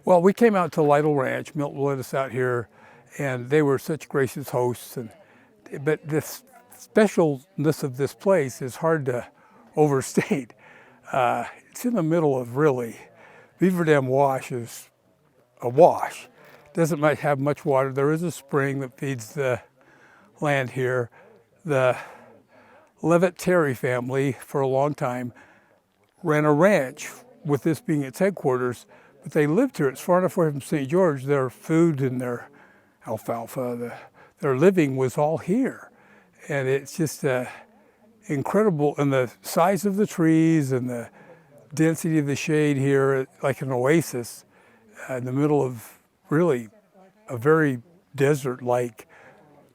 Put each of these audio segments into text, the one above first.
Well, we came out to Lytle Ranch. Milton let us out here, and they were such gracious hosts. But the specialness of this place is hard to overstate. It's in the middle of really, Beaver Dam Wash is a wash. Doesn't have much water. There is a spring that feeds the land here. The Levitt Terry family, for a long time, ran a ranch, with this being its headquarters, but they lived here. It's far enough away from St. George. Their food and their alfalfa, their living was all here. And it's just incredible, and the size of the trees and the density of the shade here, like an oasis in the middle of really a very desert-like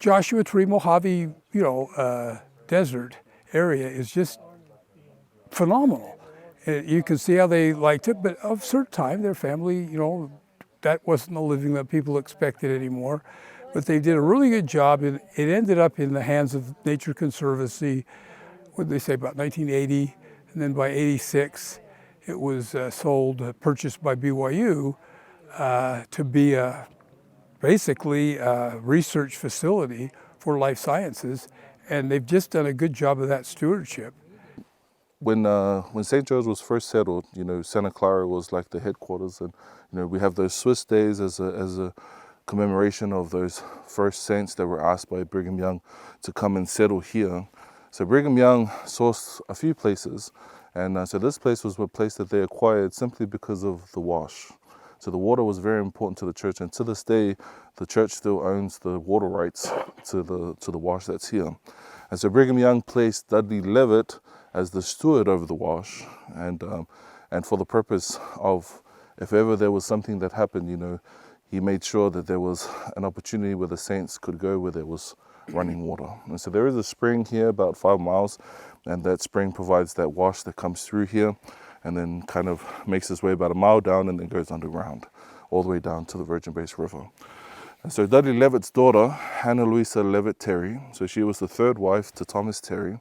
Joshua Tree, Mojave, desert area is just phenomenal. And you can see how they liked it, but of a certain time, their family, that wasn't the living that people expected anymore. But they did a really good job, and it ended up in the hands of Nature Conservancy, what did they say, about 1980, and then by 86, it was purchased by BYU to be basically a research facility for life sciences, and they've just done a good job of that stewardship. When St. George was first settled, Santa Clara was like the headquarters, and we have those Swiss days as a commemoration of those first saints that were asked by Brigham Young to come and settle here. So Brigham Young sourced a few places, and so this place was a place that they acquired simply because of the wash. So the water was very important to the church, and to this day, the church still owns the water rights to the wash that's here. And so Brigham Young placed Dudley Levitt as the steward over the wash, and for the purpose of, if ever there was something that happened, he made sure that there was an opportunity where the saints could go where there was running water. And so there is a spring here about 5 miles, and that spring provides that wash that comes through here and then kind of makes its way about a mile down and then goes underground all the way down to the Virgin Basin River. And so Dudley Levitt's daughter, Hannah Louisa Levitt Terry, so she was the third wife to Thomas Terry.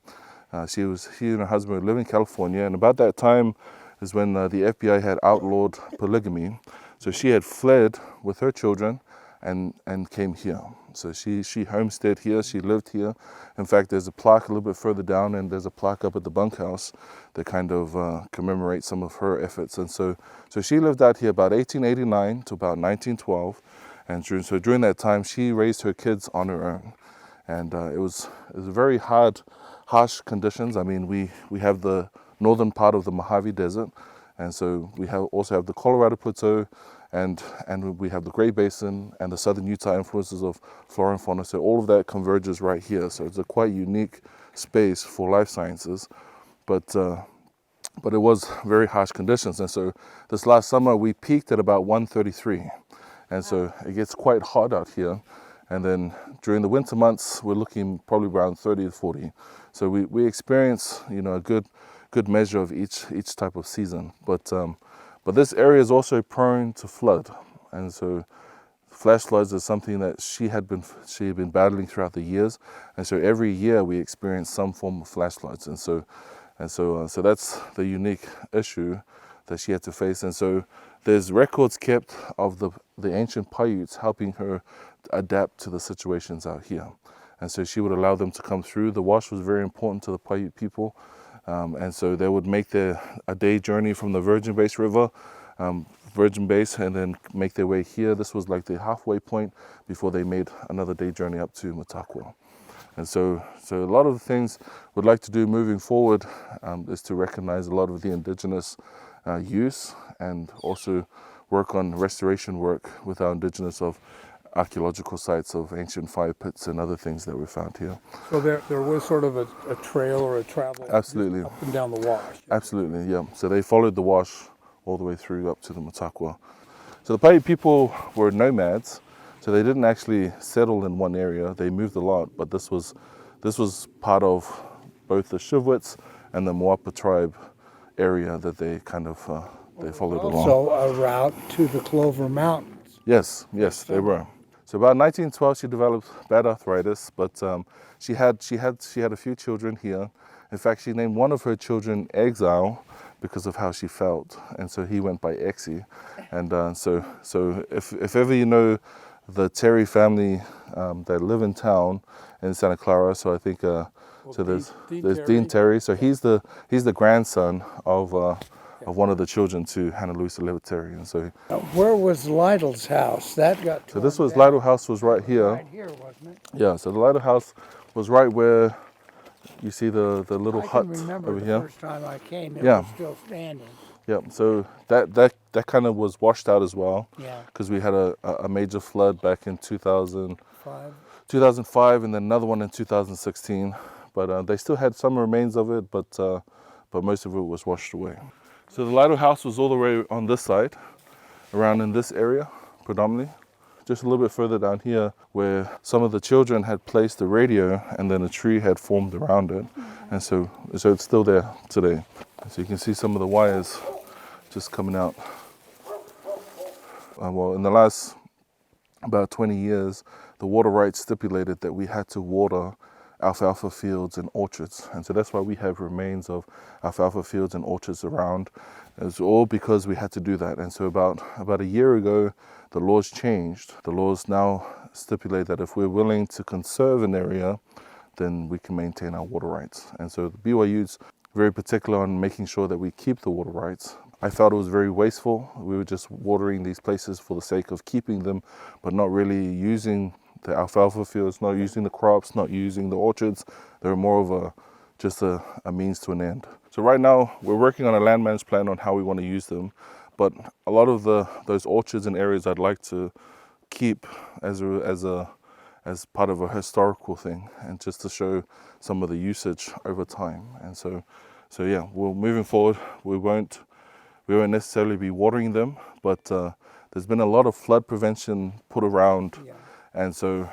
He and her husband lived in California, and about that time is when the FBI had outlawed polygamy. So she had fled with her children and came here. So she homesteaded here, she lived here. In fact, there's a plaque a little bit further down, and there's a plaque up at the bunkhouse that kind of commemorates some of her efforts. And so she lived out here about 1889 to about 1912. And during that time, she raised her kids on her own. And it was very harsh conditions. I mean, we have the northern part of the Mojave Desert, and so we also have the Colorado Plateau, and we have the Great Basin and the southern Utah influences of flora and fauna. So all of that converges right here. So it's a quite unique space for life sciences, but it was very harsh conditions. And so this last summer we peaked at about 133, and so it gets quite hot out here. And then during the winter months, we're looking probably around 30 to 40. So we experience, a good measure of each type of season. But this area is also prone to flood, and so flash floods is something that she had been battling throughout the years. And so every year we experience some form of flash floods, and so that's the unique issue that she had to face. And so there's records kept of the ancient Paiutes helping her adapt to the situations out here. And so she would allow them to come through. The wash was very important to the Paiute people. And so they would make a day journey from the Virgin Basin River, Virgin Basin, and then make their way here. This was like the halfway point before they made another day journey up to Mataqua. And so a lot of the things we'd like to do moving forward is to recognize a lot of the indigenous use, and also work on restoration work with our indigenous of archaeological sites of ancient fire pits and other things that we found here. So there was sort of a trail or a travel Absolutely. Up and down the wash. Absolutely, yeah. So they followed the wash all the way through up to the Mataqua. So the Paiute people were nomads, so they didn't actually settle in one area. They moved a lot, but this was part of both the Shivwits and the Moapa tribe area that they kind of they followed along. So a route to the Clover Mountains. Yes, they were. So about 1912, she developed bad arthritis, but she had a few children here. In fact, she named one of her children Exile because of how she felt, and so he went by Exie. And so if ever you know the Terry family that live in town in Santa Clara, so I think so there's Dean Terry. So he's the grandson of one of the children to Hannah Louisa Levitteri. And so Where was Lytle's house? That got so this torn was down. Lytle House was right here. Right here, wasn't it? Yeah, so the Lytle House was right where you see the little I hut can remember over the here. first time I came, it Yeah. was still standing. Yeah, so that kind of was washed out as well, Yeah. because we had a major flood back in 5. 2005 and then another one in 2016. But they still had some remains of it, but most of it was washed away. So the Lytle House was all the way on this side, around in this area predominantly. Just a little bit further down here where some of the children had placed a radio and then a tree had formed around it. And so it's still there today. So you can see some of the wires just coming out. Well, in the last about 20 years, the water rights stipulated that we had to water alfalfa fields and orchards. And so that's why we have remains of alfalfa fields and orchards around. It's all because we had to do that. And so about a year ago, the laws changed. The laws now stipulate that if we're willing to conserve an area, then we can maintain our water rights. And so the BYU's very particular on making sure that we keep the water rights. I felt it was very wasteful. We were just watering these places for the sake of keeping them, but not really using the alfalfa fields, not using the crops, not using the orchards. They're more of just a means to an end. So right now we're working on a land management plan on how we want to use them, but a lot of those orchards and areas I'd like to keep as part of a historical thing, and just to show some of the usage over time. And so yeah, we're moving forward. We won't necessarily be watering them, but there's been a lot of flood prevention put around. Yeah. And so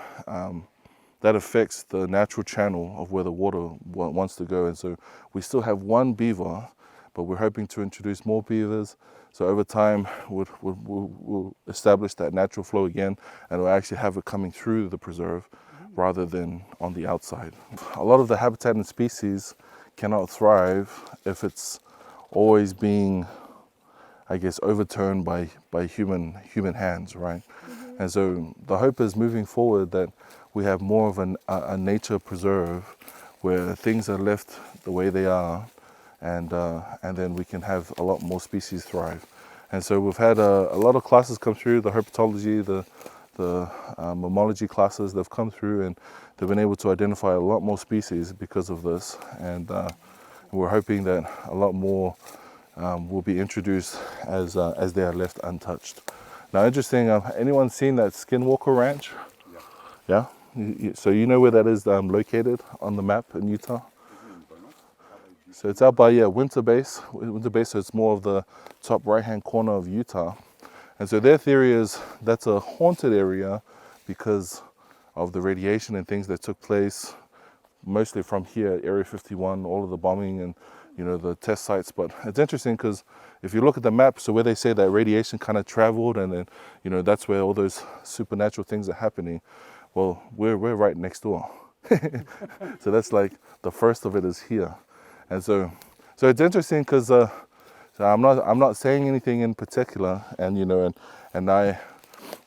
that affects the natural channel of where the water wants to go. And so we still have one beaver, but we're hoping to introduce more beavers. So over time, we'll establish that natural flow again, and we'll actually have it coming through the preserve rather than on the outside. A lot of the habitat and species cannot thrive if it's always being, I guess, overturned by human hands, right? And so the hope is moving forward that we have more of a nature preserve where things are left the way they are, and then we can have a lot more species thrive. And so we've had a lot of classes come through, the herpetology, the mammalogy classes. They've come through and they've been able to identify a lot more species because of this. And we're hoping that a lot more will be introduced as they are left untouched. Now, interesting, anyone seen that Skinwalker Ranch? Yeah? So you know where that is located on the map in Utah? So it's out by, Winter Base, so it's more of the top right-hand corner of Utah. And so their theory is that's a haunted area because of the radiation and things that took place, mostly from here, Area 51, all of the bombing and the test sites. But it's interesting because if you look at the map, so where they say that radiation kind of traveled and then, that's where all those supernatural things are happening. Well, we're right next door. So that's like the first of it is here. And so it's interesting because so I'm not saying anything in particular, and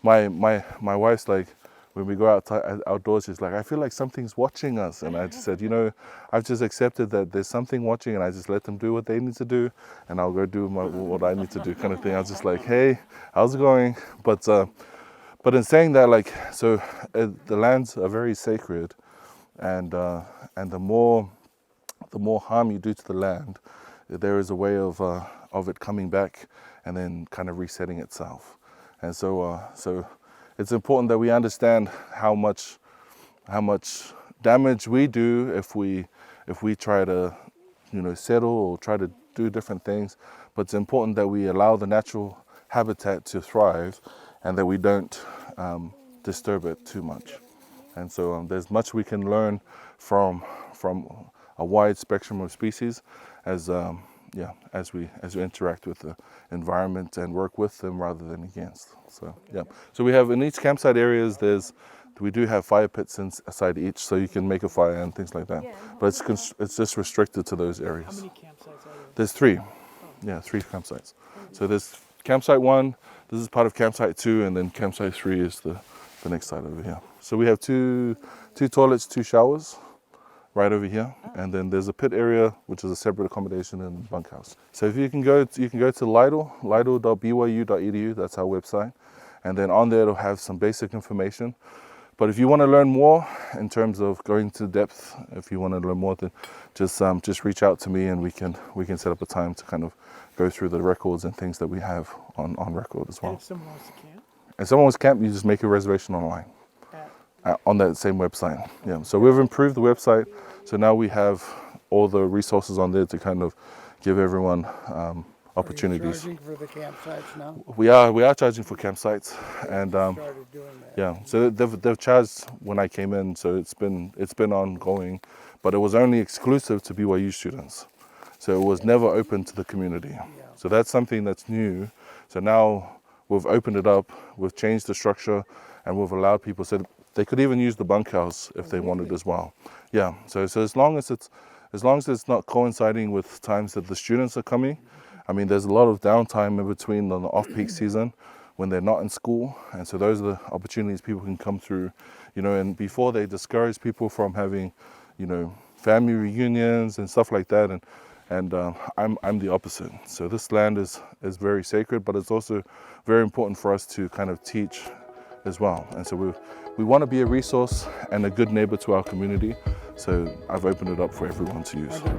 my wife's like, when we go outdoors, she's like, I feel like something's watching us. And I just said, I've just accepted that there's something watching, and I just let them do what they need to do, and I'll go do what I need to do, kind of thing. I was just like, hey, how's it going? But in saying that, like, so the lands are very sacred, and the more harm you do to the land, there is a way of it coming back and then kind of resetting itself. And so it's important that we understand how much damage we do if we try to settle or try to do different things. But it's important that we allow the natural habitat to thrive and that we don't disturb it too much. And so there's much we can learn from a wide spectrum of species as we interact with the environment and work with them rather than against. So yeah. So we have in each campsite areas we do have fire pits inside each, so you can make a fire and things like that. But it's just restricted to those areas. How many campsites are there? There's 3. Yeah, 3 campsites. So there's campsite 1, this is part of campsite 2, and then campsite 3 is the next site over here. So we have two toilets, 2 showers right over here, and then there's a pit area which is a separate accommodation and bunkhouse. So if you can go to lytle.byu.edu, that's our website, and then on there it'll have some basic information. But if you want to learn more in terms of going to depth, if you want to learn more, then just reach out to me, and we can set up a time to kind of go through the records and things that we have on record as And well. if someone wants to camp? And someone wants to camp, you just make a reservation online on that same website. Yeah. So we've improved the website, so now we have all the resources on there to kind of give everyone opportunities. Are you charging for the campsites now? We are charging for campsites, and Started doing that. yeah, so they've charged when I came in, so it's been ongoing, but it was only exclusive to BYU students, so it was never open to the community. So that's something that's new. So now we've opened it up, we've changed the structure, and we've allowed people, so they could even use the bunkhouse if they wanted as well. Yeah, so as long as it's not coinciding with times that the students are coming. I mean, there's a lot of downtime in between on the off-peak season when they're not in school, and so those are the opportunities people can come through, and before they discourage people from having, family reunions and stuff like that, and I'm the opposite. So this land is very sacred, but it's also very important for us to kind of teach as well, and so we want to be a resource and a good neighbor to our community, so I've opened it up for everyone to use. Okay.